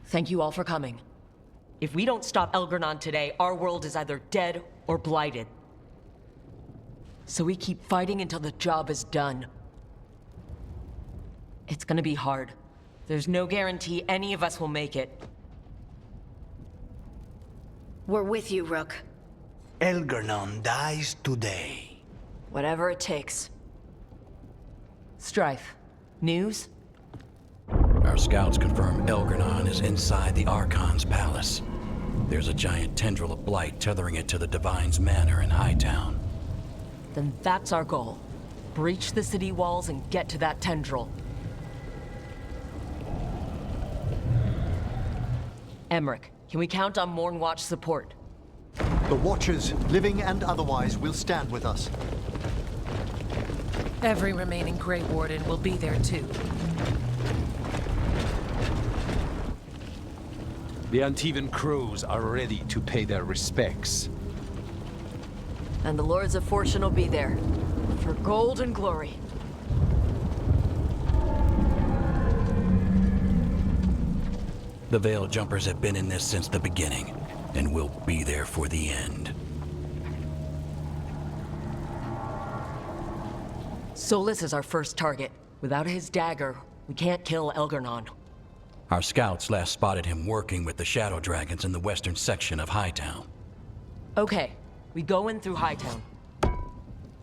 Thank you all for coming. If we don't stop Elgernon today, our world is either dead or blighted. So we keep fighting until the job is done. It's gonna be hard. There's no guarantee any of us will make it. We're with you, Rook. Elgernon dies today. Whatever it takes. Strife, news? Our scouts confirm Elgernon is inside the Archon's palace. There's a giant tendril of blight tethering it to the Divine's manor in Hightown. Then that's our goal. Breach the city walls and get to that tendril. Emmerich, can we count on Mornwatch support? The Watchers, living and otherwise, will stand with us. Every remaining Grey Warden will be there too. The Antivan crews are ready to pay their respects. And the Lords of Fortune will be there. For gold and glory. The Veil Jumpers have been in this since the beginning, and will be there for the end. Solas is our first target. Without his dagger, we can't kill Elgernon. Our scouts last spotted him working with the Shadow Dragons in the western section of Hightown. Okay, we go in through Hightown.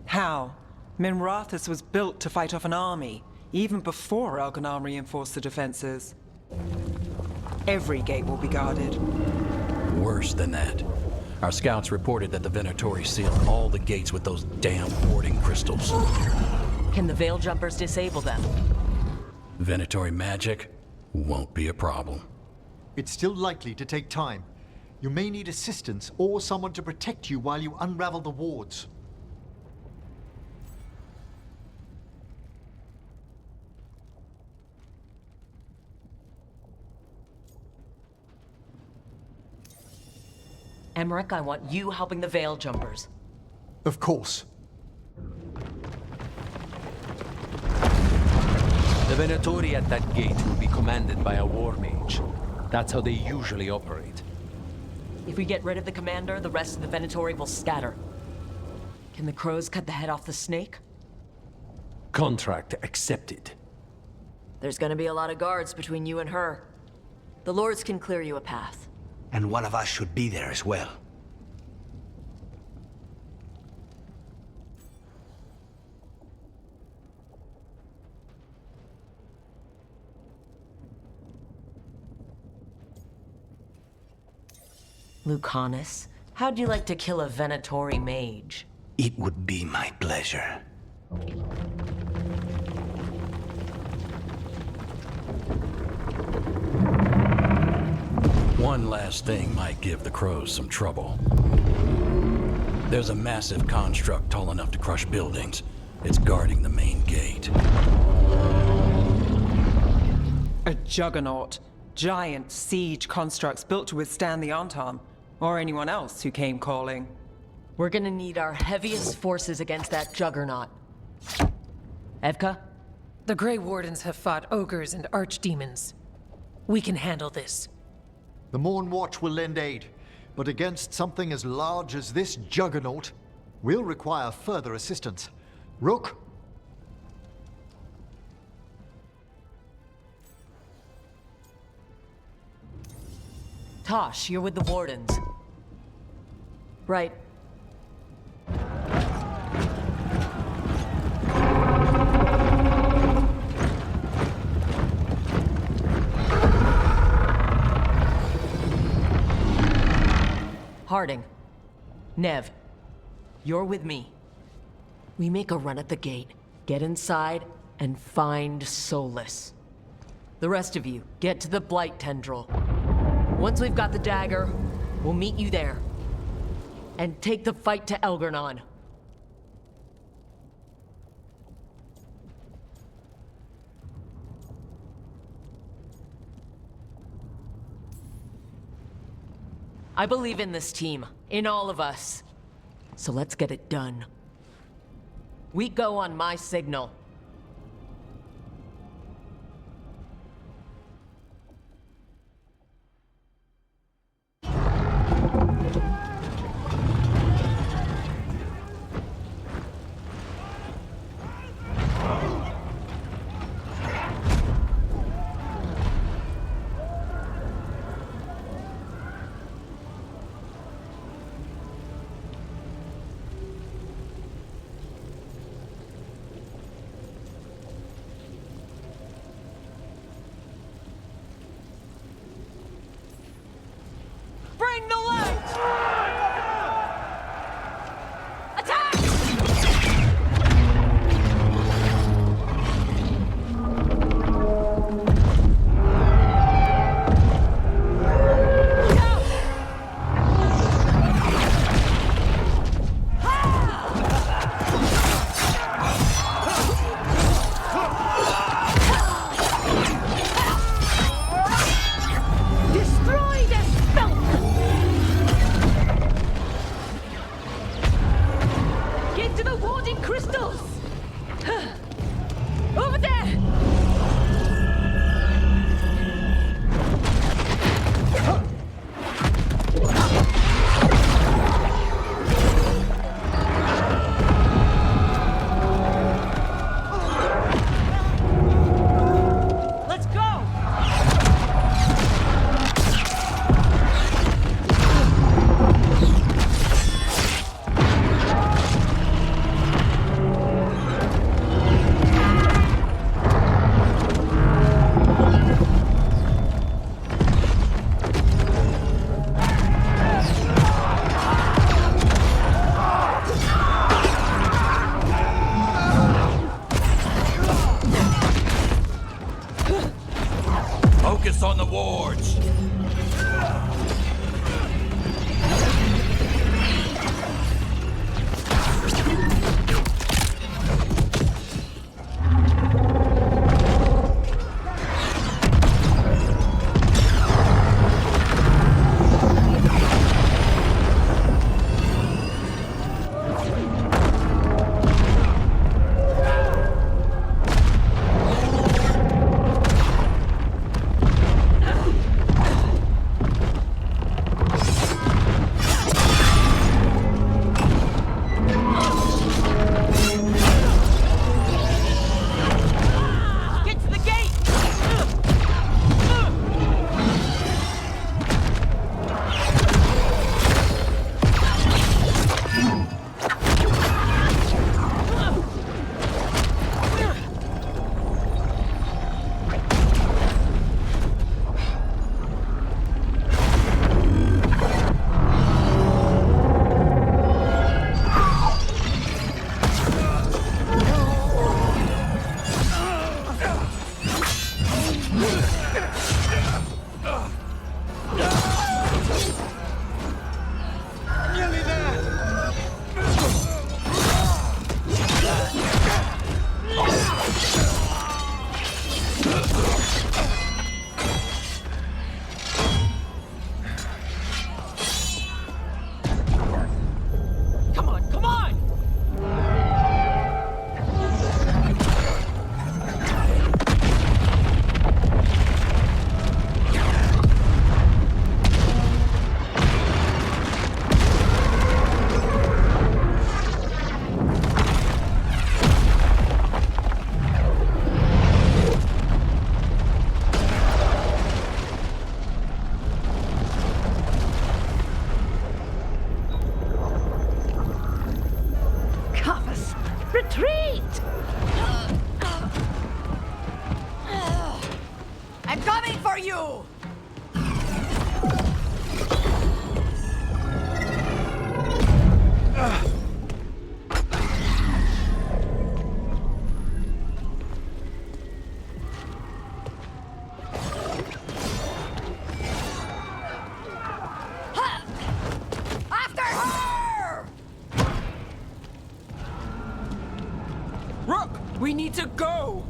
How? Minrathous was built to fight off an army, even before Elgernon reinforced the defenses. Every gate will be guarded. Worse than that. Our scouts reported that the Venatori sealed all the gates with those damn warding crystals. Can the Veil Jumpers disable them? Venatori magic won't be a problem. It's still likely to take time. You may need assistance or someone to protect you while you unravel the wards. Emmerich, I want you helping the Veil Jumpers. Of course. The Venatori at that gate will be commanded by a war mage. That's how they usually operate. If we get rid of the commander, the rest of the Venatori will scatter. Can the crows cut the head off the snake? Contract accepted. There's gonna be a lot of guards between you and her. The Lords can clear you a path. And one of us should be there as well. Lucanus, how'd you like to kill a Venatori mage? It would be my pleasure. One last thing might give the crows some trouble. There's a massive construct tall enough to crush buildings. It's guarding the main gate. A juggernaut. Giant siege constructs built to withstand the Antam, or anyone else who came calling. We're gonna need our heaviest forces against that juggernaut. Evka? The Grey Wardens have fought ogres and archdemons. We can handle this. The Morn Watch will lend aid, but against something as large as this juggernaut, we'll require further assistance. Rook? Tosh, you're with the Wardens. Right. Harding. Nev. You're with me. We make a run at the gate, get inside, and find Solas. The rest of you, get to the Blight Tendril. Once we've got the dagger, we'll meet you there. And take the fight to Elgernon. I believe in this team, in all of us. So let's get it done. We go on my signal. the wards! Retreat! I'm coming for you! After her! Rook, we need to go!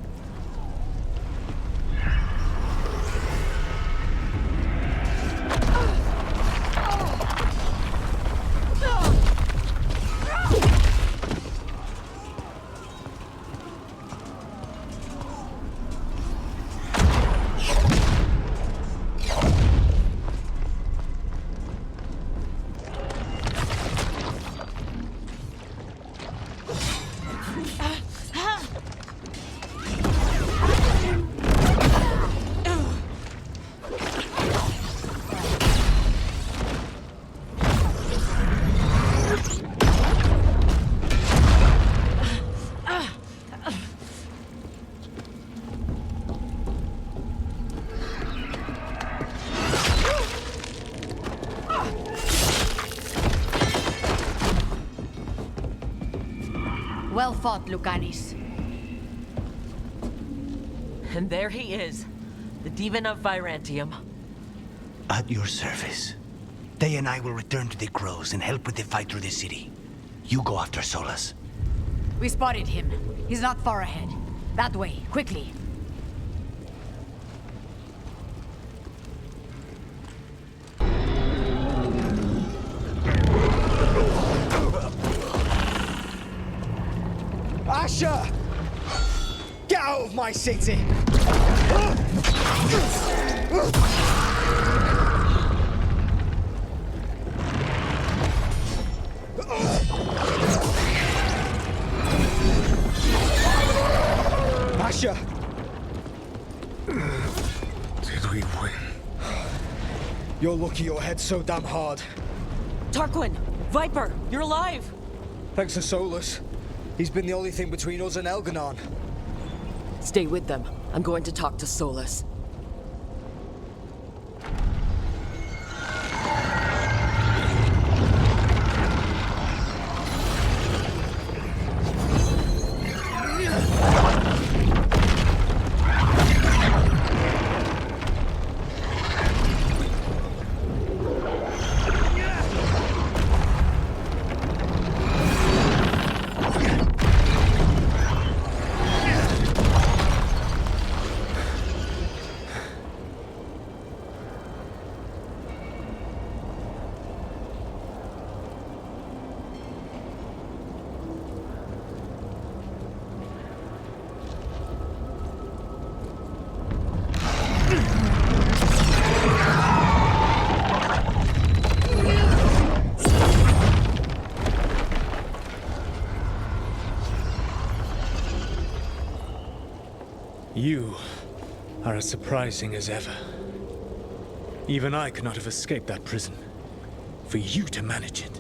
Well fought, Lucanis. And there he is, the demon of Virantium. At your service. They and I will return to the Crows and help with the fight through the city. You go after Solas. We spotted him. He's not far ahead. That way, quickly. Asher! Get out of my city! Asher! Did we win? You're lucky your head's so damn hard. Tarquin! Viper! You're alive! Thanks to Solas. He's been the only thing between us and Elganon. Stay with them. I'm going to talk to Solas. You are as surprising as ever. Even I could not have escaped that prison. For you to manage it.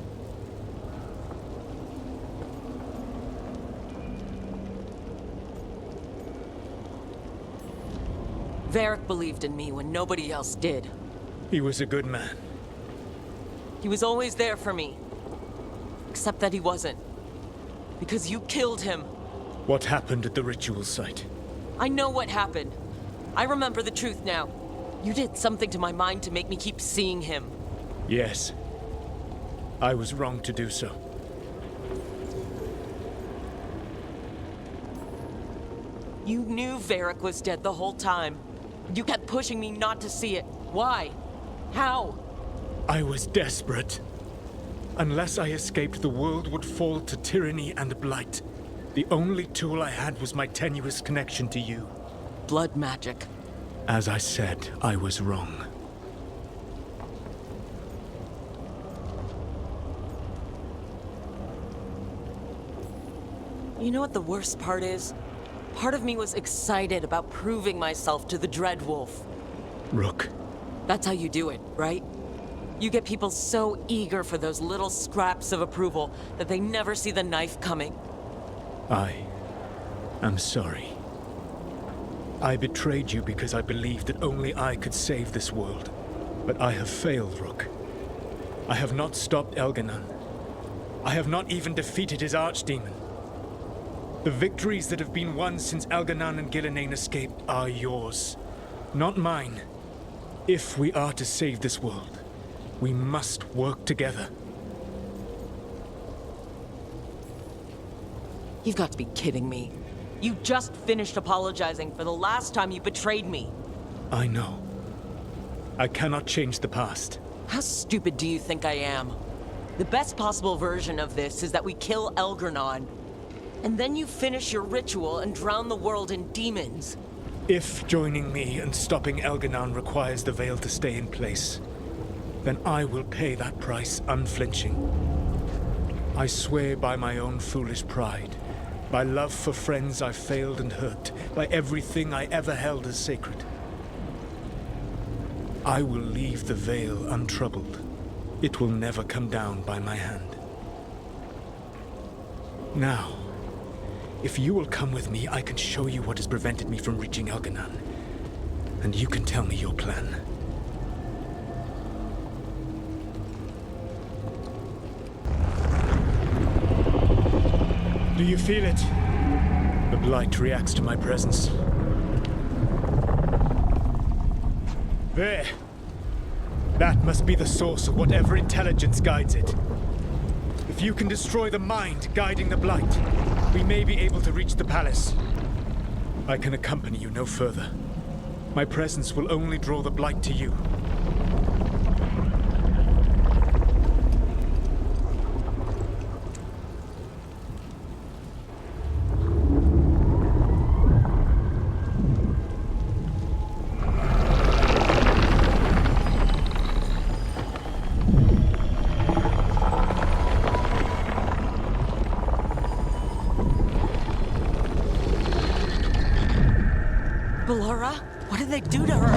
Varric believed in me when nobody else did. He was a good man. He was always there for me. Except that he wasn't. Because you killed him. What happened at the ritual site? I know what happened. I remember the truth now. You did something to my mind to make me keep seeing him. Yes. I was wrong to do so. You knew Varric was dead the whole time. You kept pushing me not to see it. Why? How? I was desperate. Unless I escaped, the world would fall to tyranny and blight. The only tool I had was my tenuous connection to you. Blood magic. As I said, I was wrong. You know what the worst part is? Part of me was excited about proving myself to the Dreadwolf. Rook. That's how you do it, right? You get people so eager for those little scraps of approval that they never see the knife coming. I am sorry. I betrayed you because I believed that only I could save this world. But I have failed, Rook. I have not stopped Elganon. I have not even defeated his archdemon. The victories that have been won since Elganon and Gillenane escaped are yours, not mine. If we are to save this world, we must work together. You've got to be kidding me. You just finished apologizing for the last time you betrayed me. I know. I cannot change the past. How stupid do you think I am? The best possible version of this is that we kill Elgarnon. And then you finish your ritual and drown the world in demons. If joining me and stopping Elganon requires the Veil to stay in place, then I will pay that price unflinching. I swear by my own foolish pride, by love for friends I failed and hurt, by everything I ever held as sacred. I will leave the Veil untroubled. It will never come down by my hand. Now, if you will come with me, I can show you what has prevented me from reaching Elganon. And you can tell me your plan. Do you feel it? The blight reacts to my presence. There. That must be the source of whatever intelligence guides it. If you can destroy the mind guiding the blight, we may be able to reach the palace. I can accompany you no further. My presence will only draw the blight to you. Bellara? What did they do to her?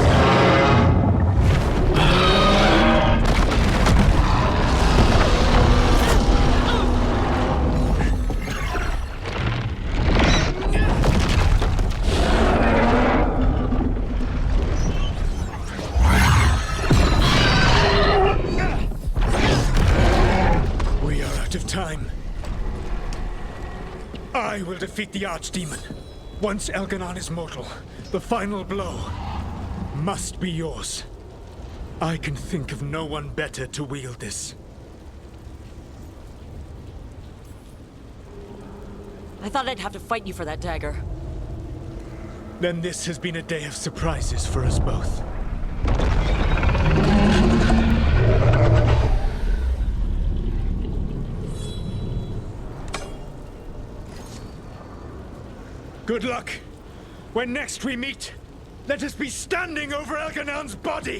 We are out of time. I will defeat the archdemon. Once Elganon is mortal, the final blow must be yours. I can think of no one better to wield this. I thought I'd have to fight you for that dagger. Then this has been a day of surprises for us both. Good luck. When next we meet, let us be standing over Elganon's body!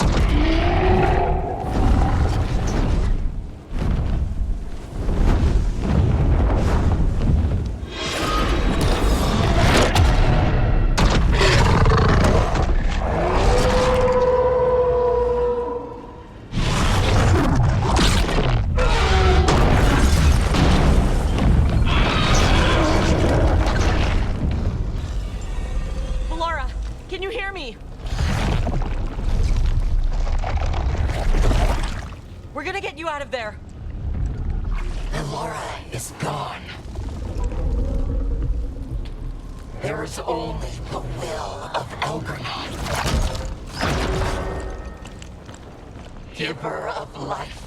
you out of there! Bellara is gone. There is only the will of Elgornon. Giver of life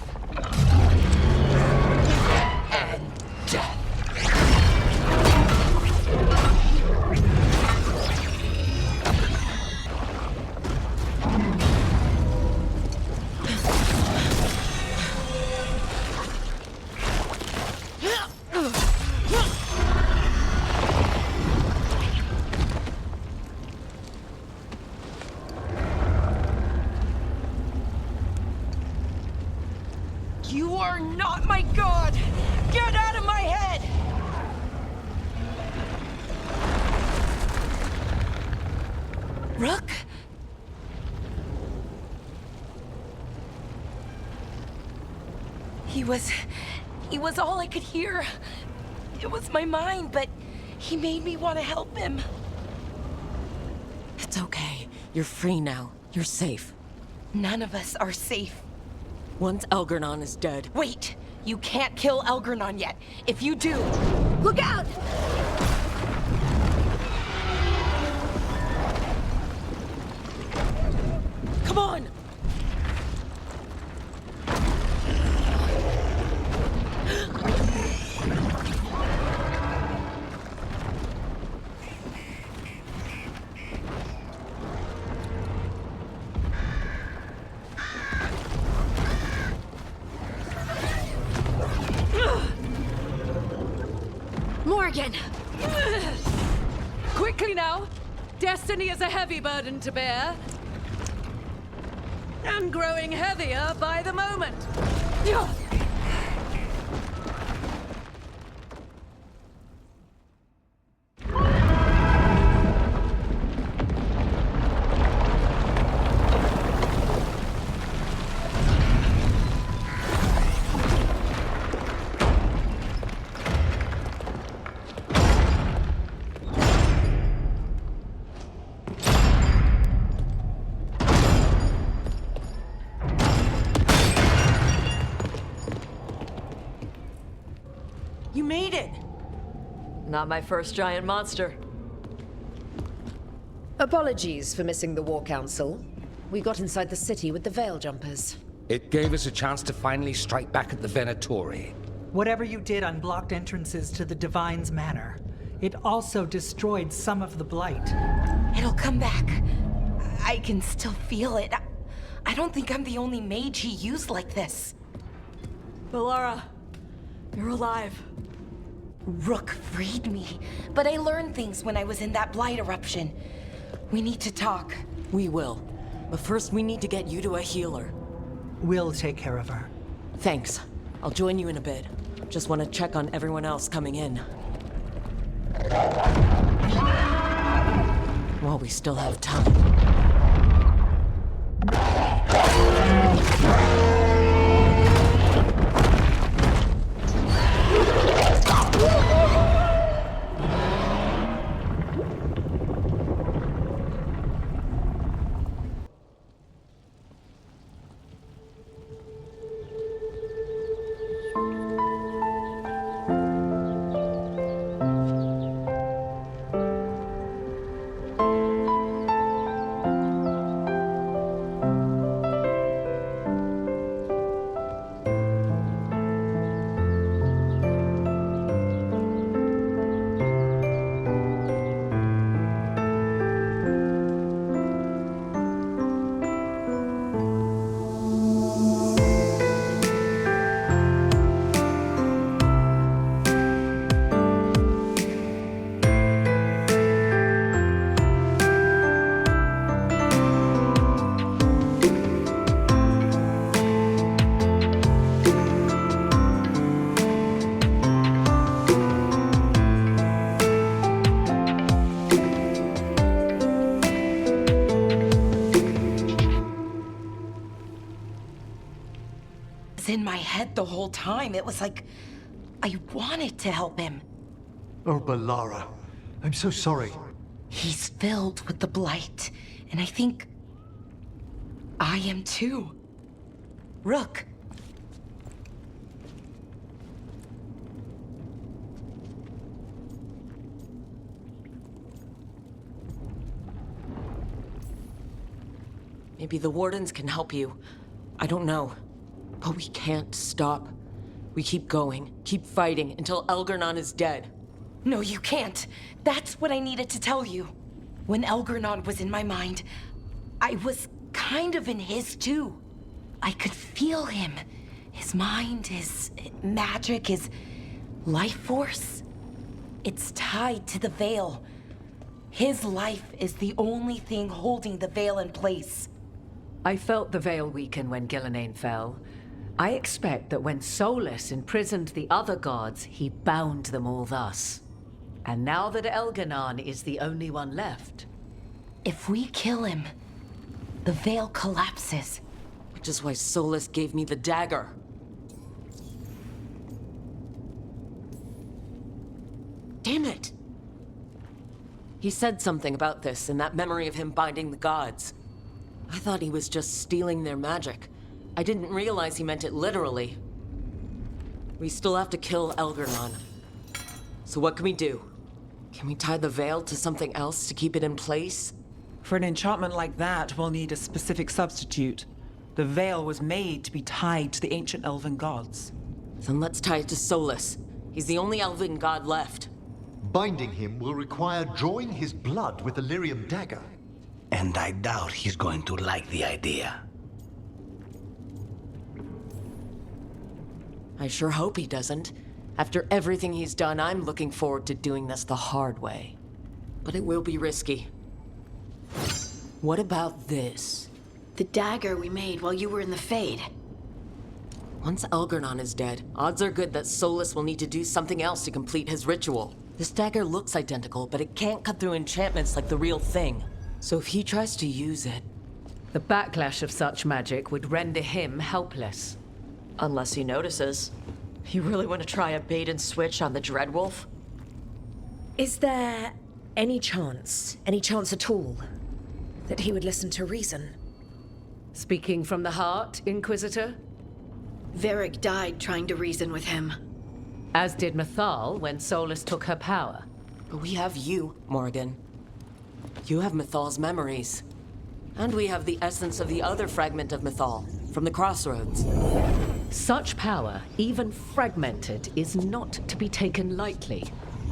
and death. You are not my god! Get out of my head! Rook? He was all I could hear. It was my mind, but he made me want to help him. It's okay. You're free now. You're safe. None of us are safe. Once Elgornon is dead. Wait! You can't kill Elgornon yet. If you do, look out! Come on! Morgan! Quickly now! Destiny is a heavy burden to bear. And growing heavier by the moment. You made it! Not my first giant monster. Apologies for missing the War Council. We got inside the city with the Veil Jumpers. It gave us a chance to finally strike back at the Venatori. Whatever you did unblocked entrances to the Divine's Manor. It also destroyed some of the Blight. It'll come back. I can still feel it. I don't think I'm the only mage he used like this. Bellara, you're alive. Rook freed me, but I learned things when I was in that Blight eruption. We need to talk. We will. But first we need to get you to a healer. We'll take care of her. Thanks. I'll join you in a bit. Just want to check on everyone else coming in. While we still have time. In my head the whole time. It was like I wanted to help him. Oh, Bellara. I'm so sorry. He's filled with the Blight, and I think I am too. Rook, Maybe the Wardens can help you. I don't know. But we can't stop. We keep going, keep fighting, until Elgernon is dead. No, you can't. That's what I needed to tell you. When Elgernon was in my mind, I was kind of in his too. I could feel him. His mind, his magic, his life force. It's tied to the Veil. His life is the only thing holding the Veil in place. I felt the Veil weaken when Gillenane fell. I expect that when Solas imprisoned the other gods, he bound them all thus. And now that Elgernon is the only one left... If we kill him, the Veil collapses. Which is why Solas gave me the dagger. Damn it! He said something about this in that memory of him binding the gods. I thought he was just stealing their magic. I didn't realize he meant it literally. We still have to kill Elgernon. So what can we do? Can we tie the Veil to something else to keep it in place? For an enchantment like that, we'll need a specific substitute. The Veil was made to be tied to the ancient elven gods. Then let's tie it to Solas. He's the only elven god left. Binding him will require drawing his blood with the lyrium dagger. And I doubt he's going to like the idea. I sure hope he doesn't. After everything he's done, I'm looking forward to doing this the hard way. But it will be risky. What about this? The dagger we made while you were in the Fade. Once Elgernon is dead, odds are good that Solas will need to do something else to complete his ritual. This dagger looks identical, but it can't cut through enchantments like the real thing. So if he tries to use it... The backlash of such magic would render him helpless. Unless he notices. You really want to try a bait and switch on the Dreadwolf? Is there any chance at all, that he would listen to reason? Speaking from the heart, Inquisitor? Varric died trying to reason with him. As did Mythal when Solas took her power. But we have you, Morgan. You have Mythal's memories. And we have the essence of the other fragment of Mythal, from the Crossroads. Such power, even fragmented, is not to be taken lightly.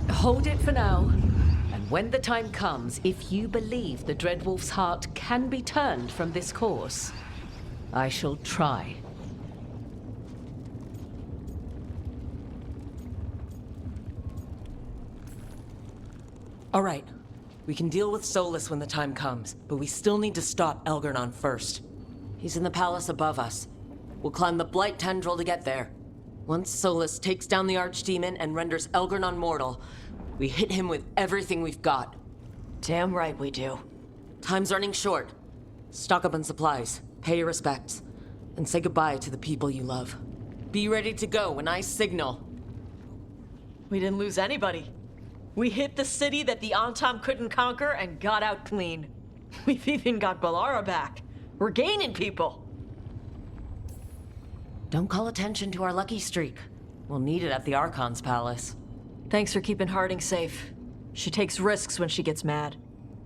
Hold it for now. And when the time comes, if you believe the Dreadwolf's heart can be turned from this course, I shall try. All right. We can deal with Solas when the time comes, but we still need to stop Elgernon first. He's in the palace above us. We'll climb the Blight Tendril to get there. Once Solas takes down the Archdemon and renders Elgernon mortal, we hit him with everything we've got. Damn right we do. Time's running short. Stock up on supplies, pay your respects, and say goodbye to the people you love. Be ready to go when I signal. We didn't lose anybody. We hit the city that the Antam couldn't conquer and got out clean. We've even got Bellara back. We're gaining people. Don't call attention to our lucky streak. We'll need it at the Archon's palace. Thanks for keeping Harding safe. She takes risks when she gets mad.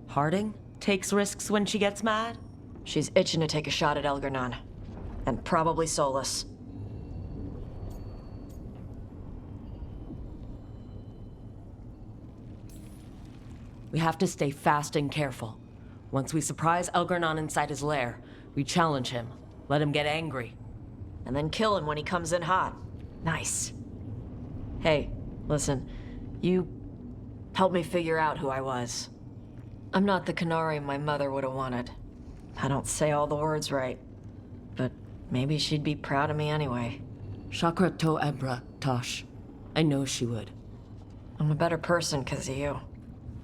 Harding takes risks when she gets mad? She's itching to take a shot at Elgernon. And probably Solas. We have to stay fast and careful. Once we surprise Elgernon inside his lair, we challenge him, let him get angry, and then kill him when he comes in hot. Nice. Hey, listen, you helped me figure out who I was. I'm not the canary my mother would have wanted. I don't say all the words right, but maybe she'd be proud of me anyway. Chakra to Ebra, Tosh. I know she would. I'm a better person because of you.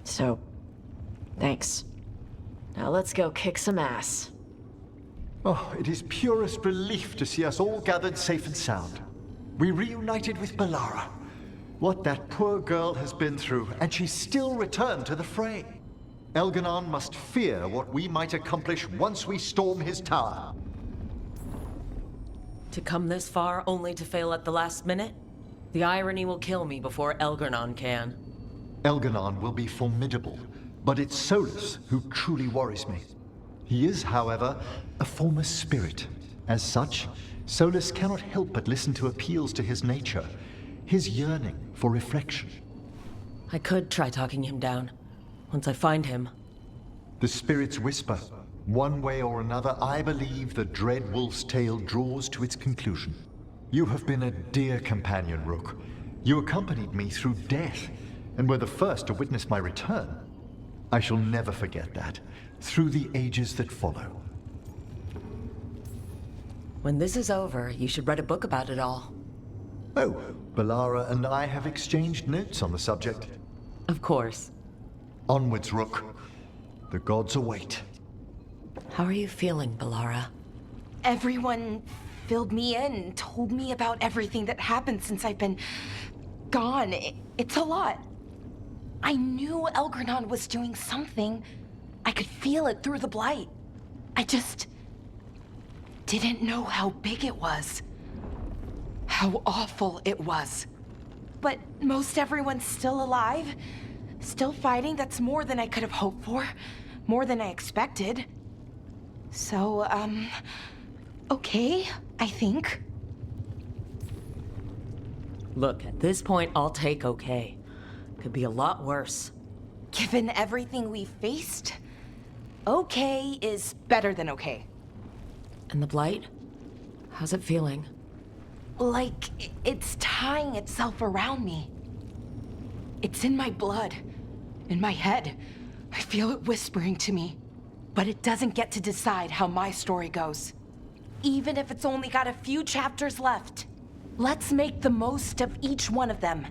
So, thanks. Now let's go kick some ass. Oh, it is purest relief to see us all gathered safe and sound. We reunited with Bellara. What that poor girl has been through, and she's still returned to the fray. Elgernon must fear what we might accomplish once we storm his tower. To come this far only to fail at the last minute? The irony will kill me before Elgernon can. Elgernon will be formidable, but it's Solas who truly worries me. He is, however, a former spirit. As such, Solas cannot help but listen to appeals to his nature, his yearning for reflection. I could try talking him down, once I find him. The spirits whisper. One way or another, I believe the dread wolf's tale draws to its conclusion. You have been a dear companion, Rook. You accompanied me through death, and were the first to witness my return. I shall never forget that, through the ages that follow. When this is over, you should write a book about it all. Oh, Bellara and I have exchanged notes on the subject. Of course. Onwards, Rook. The gods await. How are you feeling, Bellara? Everyone filled me in and told me about everything that happened since I've been gone. It's a lot. I knew Elgranon was doing something. I could feel it through the blight. I just didn't know how big it was. How awful it was. But most everyone's still alive. Still fighting. That's more than I could have hoped for. More than I expected. So, okay, I think. Look, at this point, I'll take okay. Could be a lot worse. Given everything we faced, okay is better than okay. And the blight? How's it feeling? Like it's tying itself around me. It's in my blood, in my head. I feel it whispering to me. But it doesn't get to decide how my story goes. Even if it's only got a few chapters left. Let's make the most of each one of them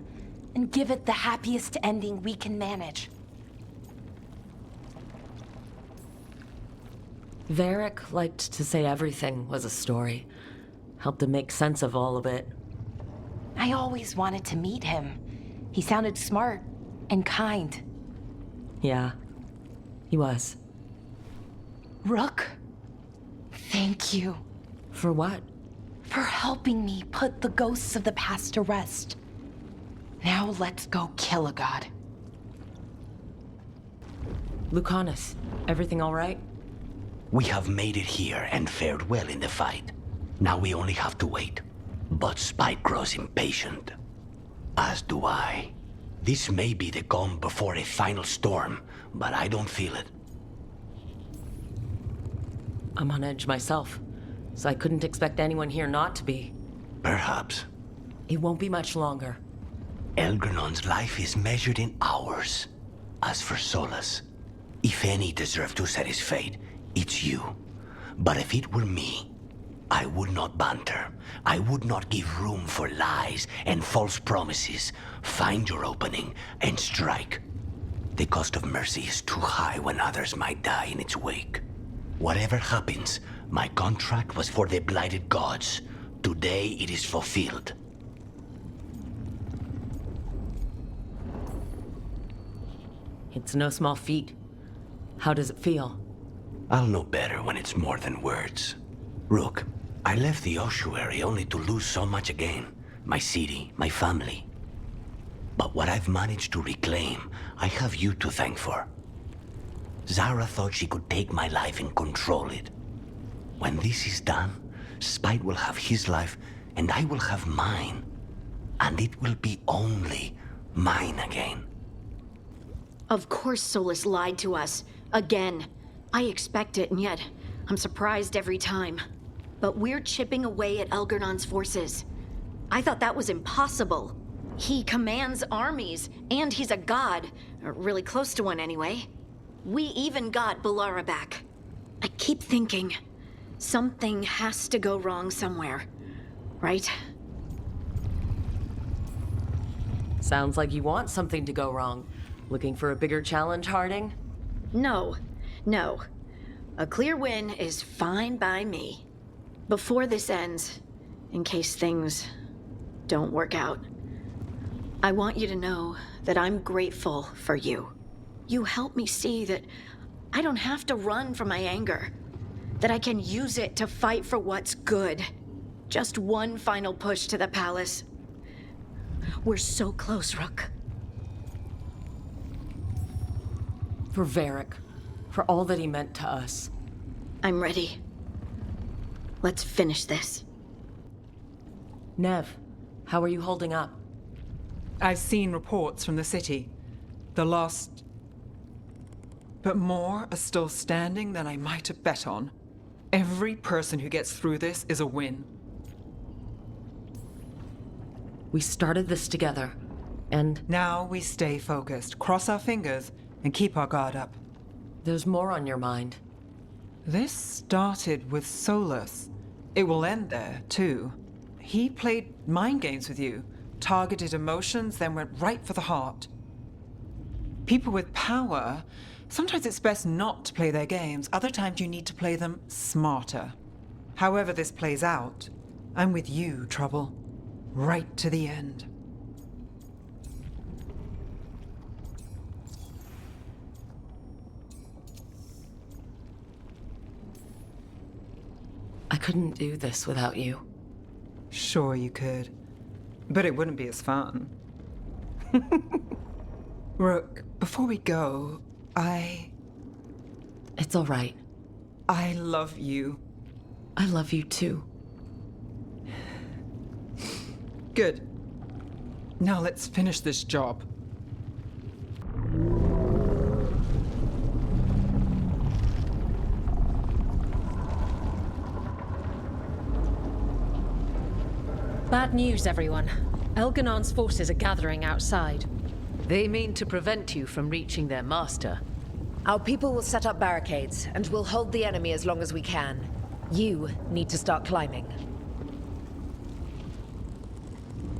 and give it the happiest ending we can manage. Varric liked to say everything was a story. Helped him make sense of all of it. I always wanted to meet him. He sounded smart and kind. Yeah, he was. Rook, thank you. For what? For helping me put the ghosts of the past to rest. Now let's go kill a god. Lucanus, everything all right? We have made it here and fared well in the fight. Now we only have to wait. But Spike grows impatient. As do I. This may be the calm before a final storm, but I don't feel it. I'm on edge myself, so I couldn't expect anyone here not to be. Perhaps. It won't be much longer. Elgranon's life is measured in hours. As for Solas, if any deserve to set his fate, it's you. But if it were me, I would not banter. I would not give room for lies and false promises. Find your opening and strike. The cost of mercy is too high when others might die in its wake. Whatever happens, my contract was for the blighted gods. Today it is fulfilled. It's no small feat. How does it feel? I'll know better when it's more than words. Rook, I left the ossuary only to lose so much again. My city, my family. But what I've managed to reclaim, I have you to thank for. Zara thought she could take my life and control it. When this is done, Spite will have his life, and I will have mine. And it will be only mine again. Of course Solas lied to us. Again. I expect it, and yet I'm surprised every time. But we're chipping away at Elgranon's forces. I thought that was impossible. He commands armies, and he's a god. Or really close to one, anyway. We even got Bellara back. I keep thinking, something has to go wrong somewhere, right? Sounds like you want something to go wrong. Looking for a bigger challenge, Harding? No. A clear win is fine by me. Before this ends, in case things don't work out, I want you to know that I'm grateful for you. You help me see that I don't have to run from my anger, that I can use it to fight for what's good. Just one final push to the palace. We're so close, Rook. For Varric, for all that he meant to us. I'm ready. Let's finish this. Nev, how are you holding up? I've seen reports from the city. The lost... But more are still standing than I might have bet on. Every person who gets through this is a win. We started this together, and... Now we stay focused, cross our fingers, and keep our guard up. There's more on your mind. This started with Solas. It will end there, too. He played mind games with you, targeted emotions, then went right for the heart. People with power, sometimes it's best not to play their games. Other times you need to play them smarter. However this plays out, I'm with you, Trouble. Right to the end. I couldn't do this without you. Sure you could, but it wouldn't be as fun. Rook, before we go, It's all right. I love you. I love you too. Good. Now let's finish this job. Bad news, everyone. Elganon's forces are gathering outside. They mean to prevent you from reaching their master. Our people will set up barricades, and we'll hold the enemy as long as we can. You need to start climbing.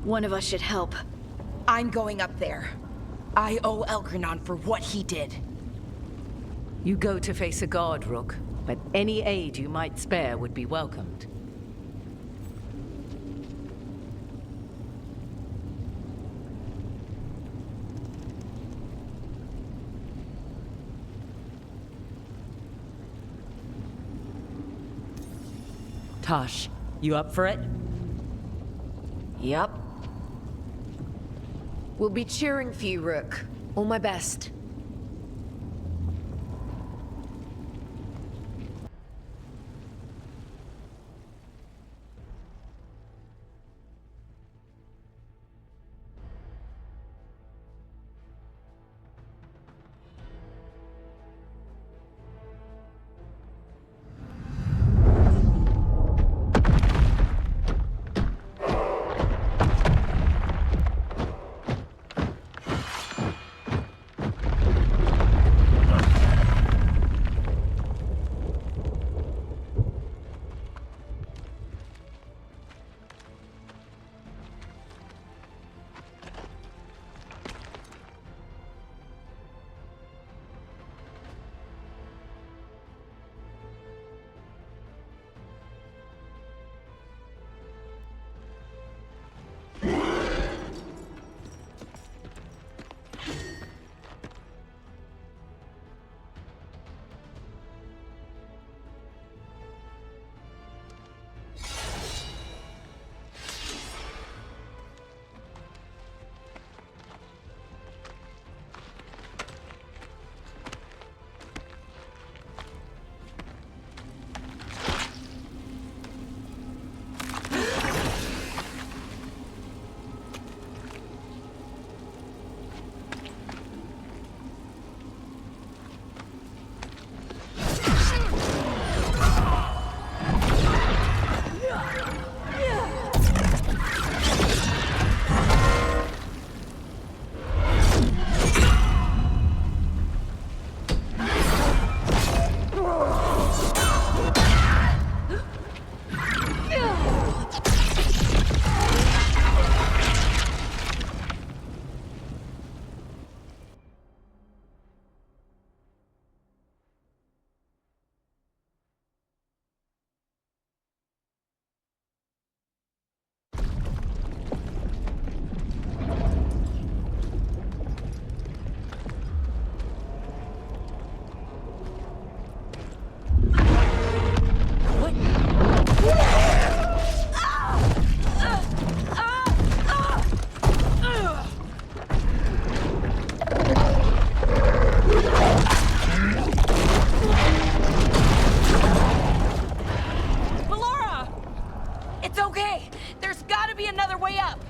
One of us should help. I'm going up there. I owe Elgranon for what he did. You go to face a guard, Rook, but any aid you might spare would be welcomed. Tosh, you up for it? Yup. We'll be cheering for you, Rook. All my best. It's okay! There's gotta be another way up!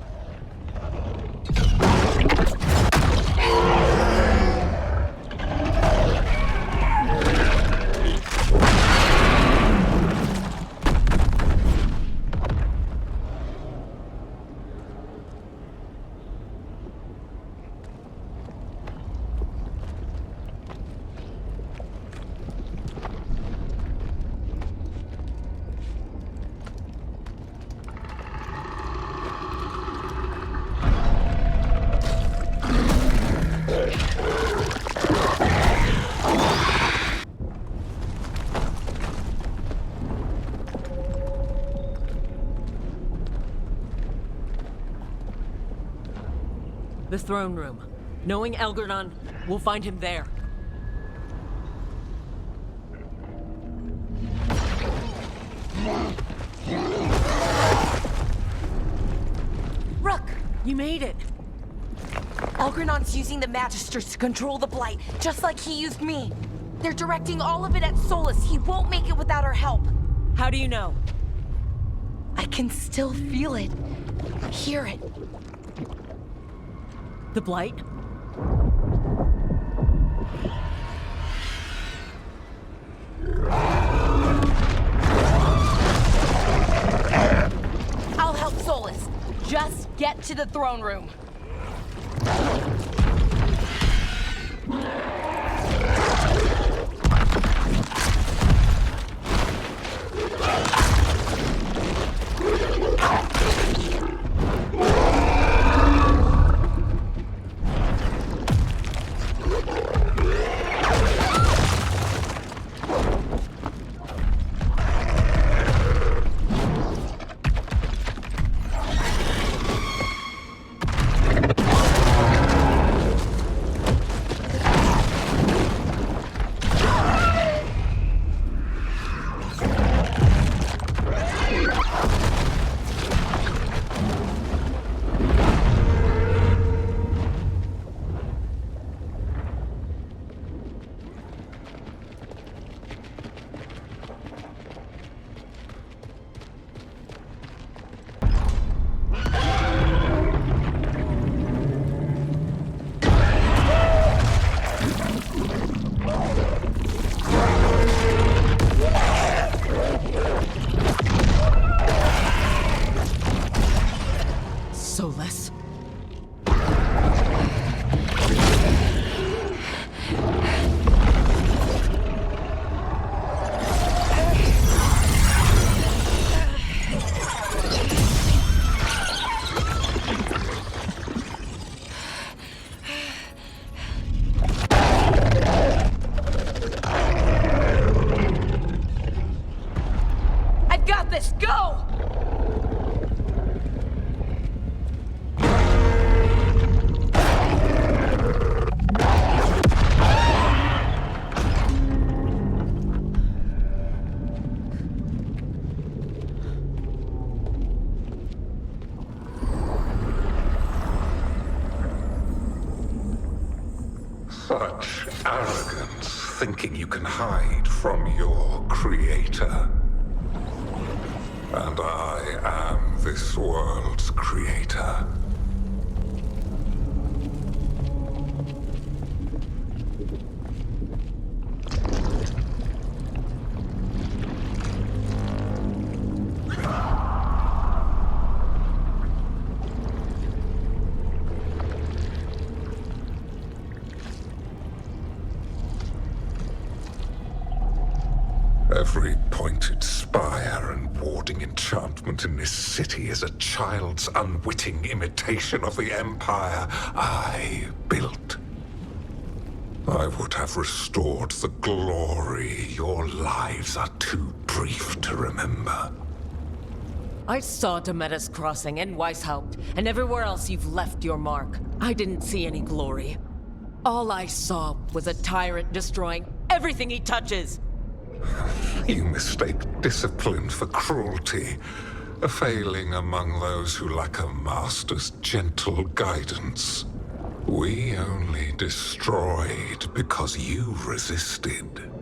The throne room. Knowing Elgar'nan, we'll find him there. Rook! You made it! Elgar'nan's using the Magisters to control the Blight, just like he used me. They're directing all of it at Solas. He won't make it without our help. How do you know? I can still feel it. Hear it. The Blight? I'll help Solas. Just get to the throne room. Solas? I've got this! Go! Such arrogance, thinking you can hide from your creator. And I am this world's creator. Every pointed spire and warding enchantment in this city is a child's unwitting imitation of the empire I built. I would have restored the glory. Your lives are too brief to remember. I saw Demeter's Crossing and Weishaupt, and everywhere else you've left your mark. I didn't see any glory. All I saw was a tyrant destroying everything he touches. You mistake discipline for cruelty, a failing among those who lack a master's gentle guidance. We only destroyed because you resisted.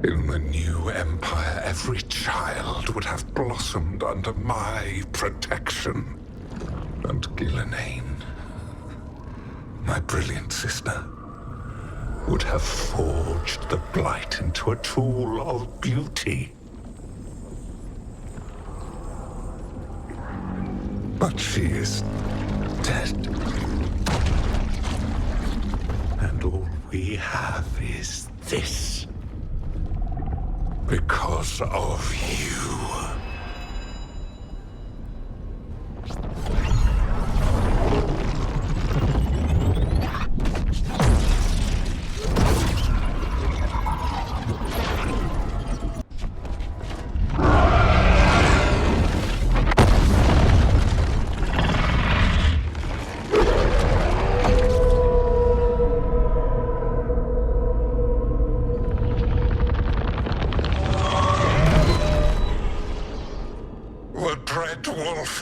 In the new empire, every child would have blossomed under my protection. And Gillenane, my brilliant sister, would have forged the Blight into a tool of beauty. But she is dead. And all we have is this. Because of you.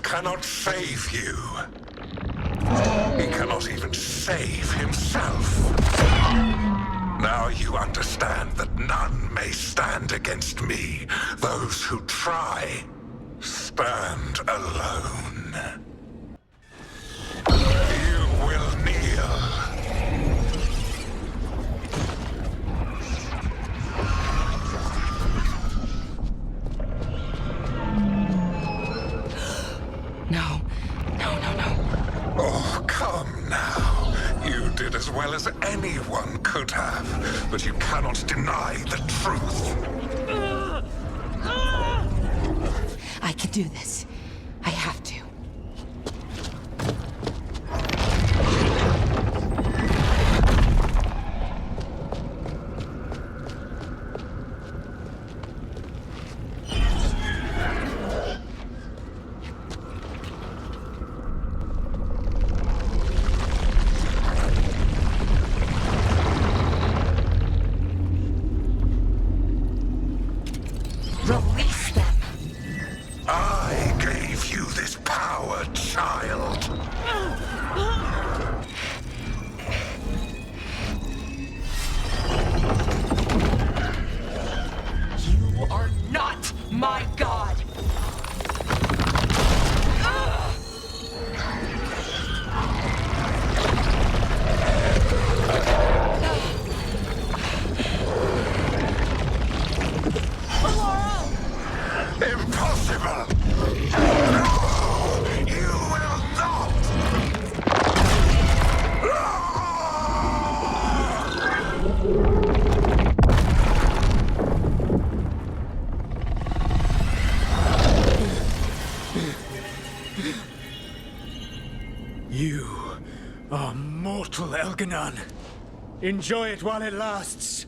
Cannot save you. He cannot even save himself. Now you understand that none may stand against me. Those who try stand alone. You will kneel. No. Oh, come now. You did as well as anyone could have, but you cannot deny the truth. I can do this. I have to. Release them! I gave you this power, child. You are not my god! Impossible! No! You will not! You are mortal, Elganon. Enjoy it while it lasts.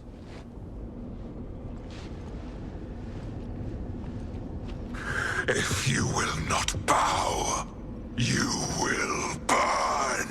If you will not bow, you will burn.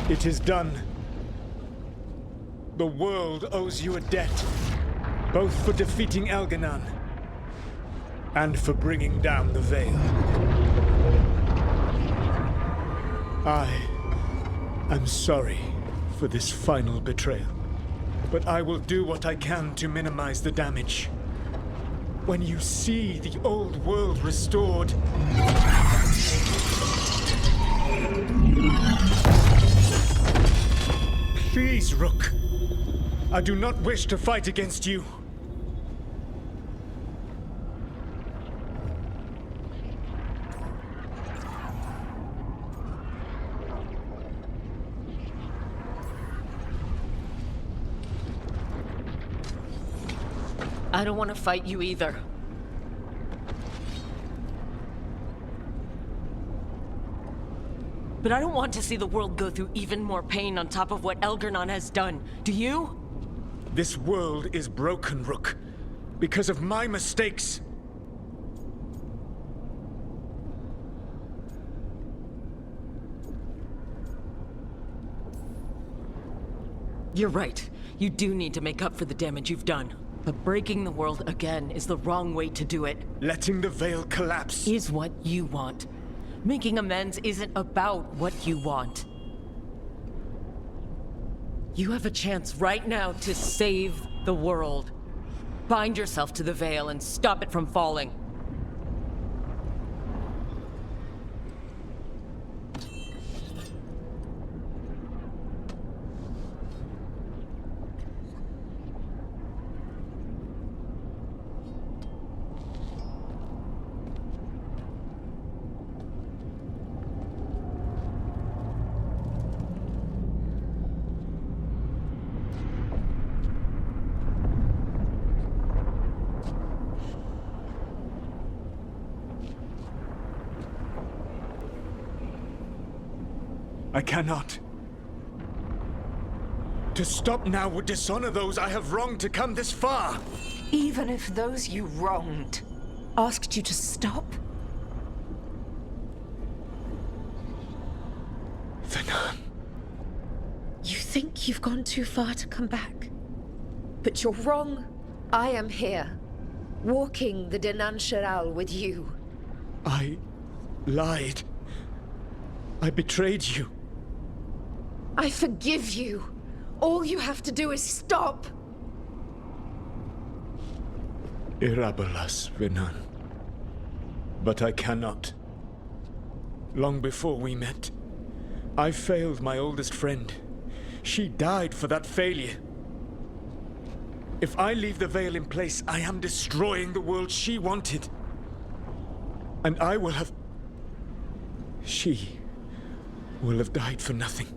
It is done. The world owes you a debt, both for defeating Elganon and for bringing down the Veil. I am sorry for this final betrayal, but I will do what I can to minimize the damage. When you see the old world restored, please, Rook. I do not wish to fight against you. I don't want to fight you either. But I don't want to see the world go through even more pain on top of what Elgar'nan has done. Do you? This world is broken, Rook. Because of my mistakes. You're right. You do need to make up for the damage you've done. But breaking the world again is the wrong way to do it. Letting the Veil collapse is what you want. Making amends isn't about what you want. You have a chance right now to save the world. Bind yourself to the Veil and stop it from falling. I cannot. To stop now would dishonor those I have wronged to come this far. Even if those you wronged asked you to stop? Venan. You think you've gone too far to come back? But you're wrong. I am here, walking the Denan Sharal with you. I lied. I betrayed you. I forgive you. All you have to do is stop. Irabolas, Venan. But I cannot. Long before we met, I failed my oldest friend. She died for that failure. If I leave the Veil in place, I am destroying the world she wanted. And I will have... She will have died for nothing.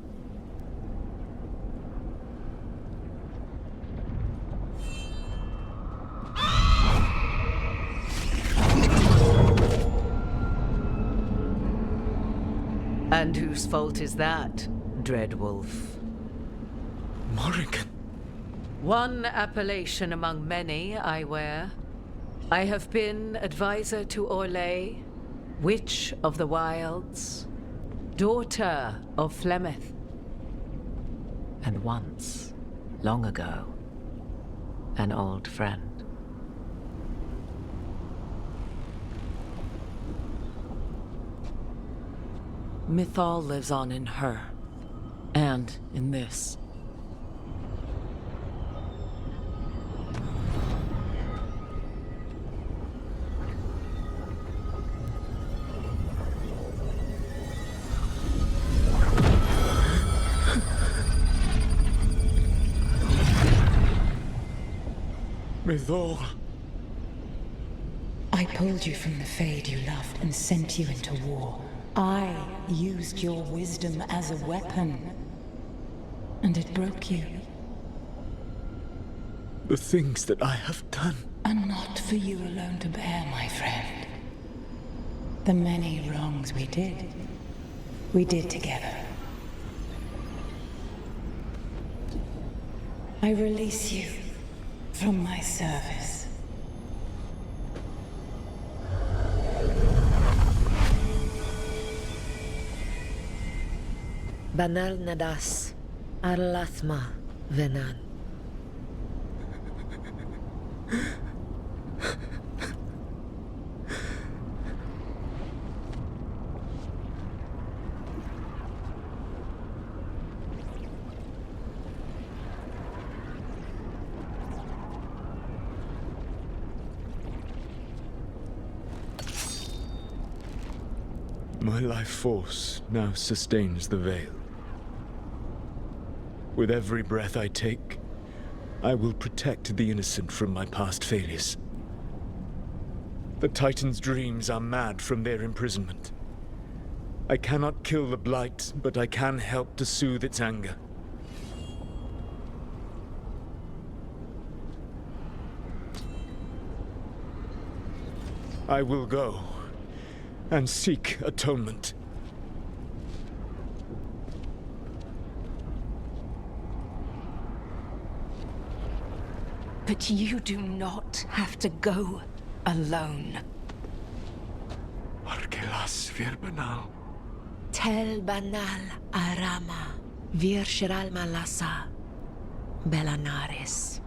And whose fault is that, Dreadwolf? Morrigan. One appellation among many, I wear. I have been advisor to Orlais, Witch of the Wilds, daughter of Flemeth, and once, long ago, an old friend. Mythal lives on in her, and in this. Mythal. I pulled you from the Fade you loved and sent you into war. I used your wisdom as a weapon. And it broke you. The things that I have done are not for you alone to bear, my friend. The many wrongs we did together. I release you from my service. Banal Nadas, Arlathma, Venan. My life force now sustains the Veil. With every breath I take, I will protect the innocent from my past failures. The Titan's dreams are mad from their imprisonment. I cannot kill the Blight, but I can help to soothe its anger. I will go and seek atonement. But you do not have to go alone. Arkelas virbanal. Tel banal arama, vir shiral malasa, belanares.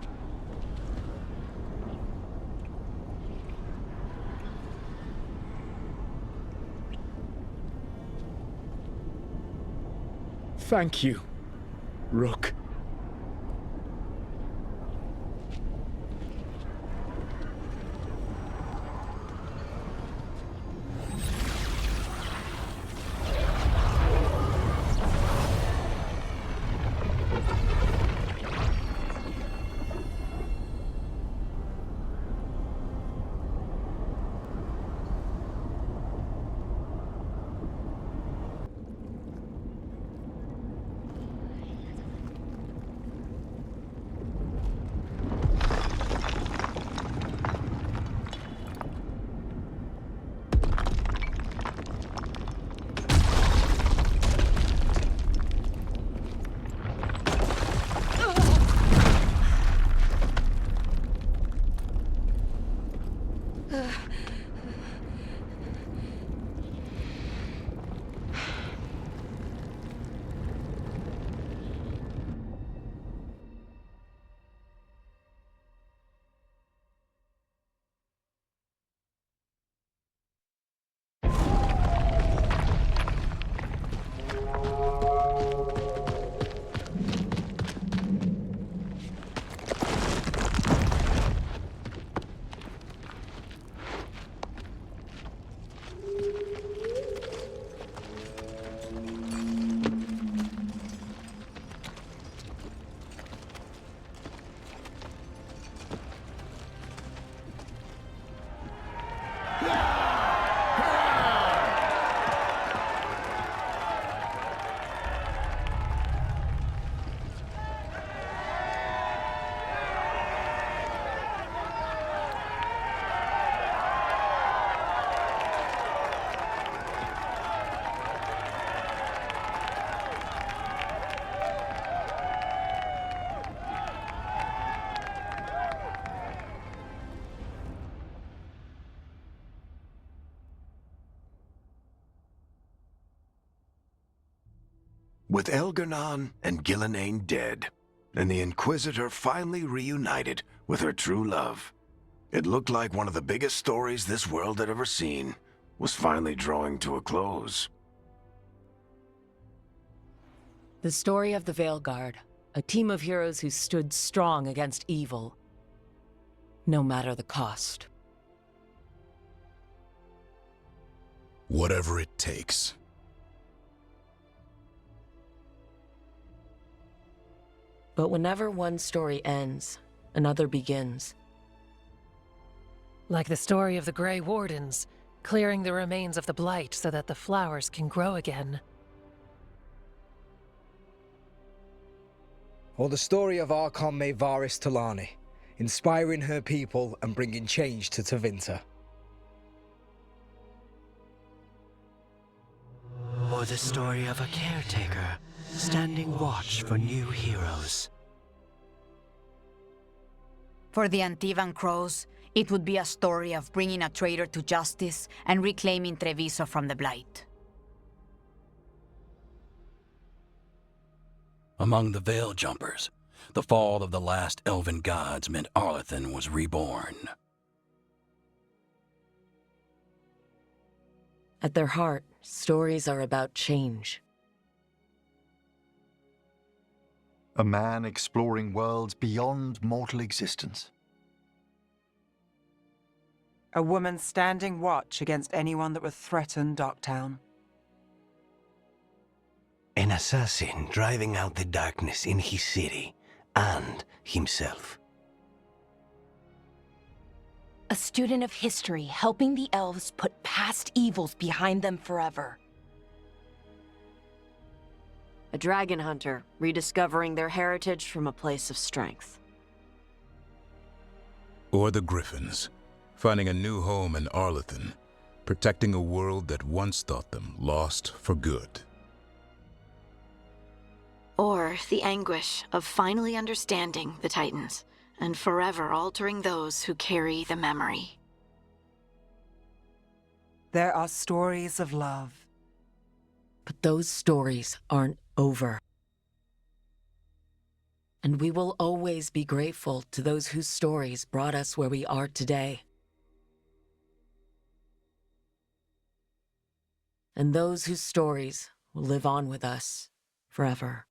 Thank you, Rook. With Elgar'nan and Gillenane dead, and the Inquisitor finally reunited with her true love, it looked like one of the biggest stories this world had ever seen was finally drawing to a close. The story of the Veilguard, a team of heroes who stood strong against evil, no matter the cost. Whatever it takes. But whenever one story ends, another begins. Like the story of the Grey Wardens, clearing the remains of the Blight so that the flowers can grow again. Or the story of Archon Maevaris Talani, inspiring her people and bringing change to Tevinter. Or the story of a caretaker standing watch for new heroes. For the Antivan Crows, it would be a story of bringing a traitor to justice and reclaiming Treviso from the Blight. Among the Veil Jumpers, the fall of the last elven gods meant Arlathan was reborn. At their heart, stories are about change. A man exploring worlds beyond mortal existence. A woman standing watch against anyone that would threaten Docktown. An assassin driving out the darkness in his city and himself. A student of history helping the elves put past evils behind them forever. A dragon hunter, rediscovering their heritage from a place of strength. Or the Griffins, finding a new home in Arlithan, protecting a world that once thought them lost for good. Or the anguish of finally understanding the Titans and forever altering those who carry the memory. There are stories of love. But those stories aren't over. And we will always be grateful to those whose stories brought us where we are today. And those whose stories will live on with us forever.